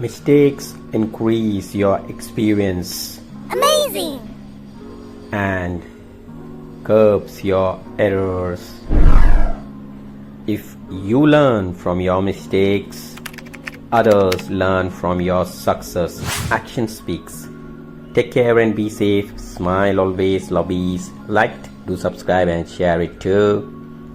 Mistakes increase your experience Amazing! and curbs your errors. If you learn from your mistakes, others learn from your success. Action speaks. Take care and be safe. Smile always. Love is. Like, do subscribe and share it too.